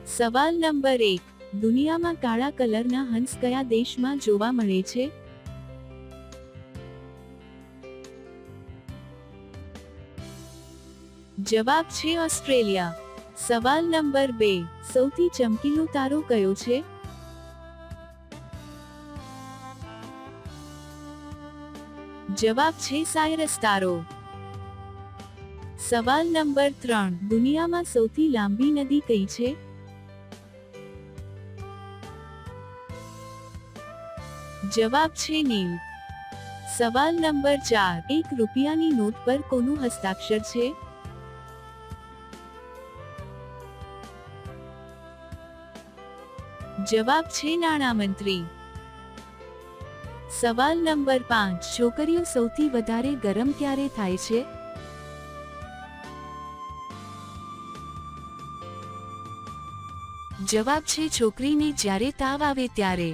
સવાલ નંબર 1, દુનિયામાં કાળા કલરના હંસ કયા દેશમાં જોવા મળે છે? જવાબ છે ઓસ્ટ્રેલિયા. સવાલ નંબર 2, સૌથી ચમકીલો તારો કયો છે? જવાબ છે સાયરસ તારો. સવાલ નંબર 3, દુનિયામાં સૌથી લાંબી નદી કઈ છે? જવાબ છે નીલ. સવાલ નંબર 4, 1 રૂપિયાની નોટ પર કોનું હસ્તાક્ષર છે? જવાબ છે નાણામંત્રી. સવાલ નંબર 5, છોકરીઓ સૌથી વધારે ગરમ ક્યારે થાય છે? જવાબ છે છોકરીને જ્યારે તાવ આવે ત્યારે.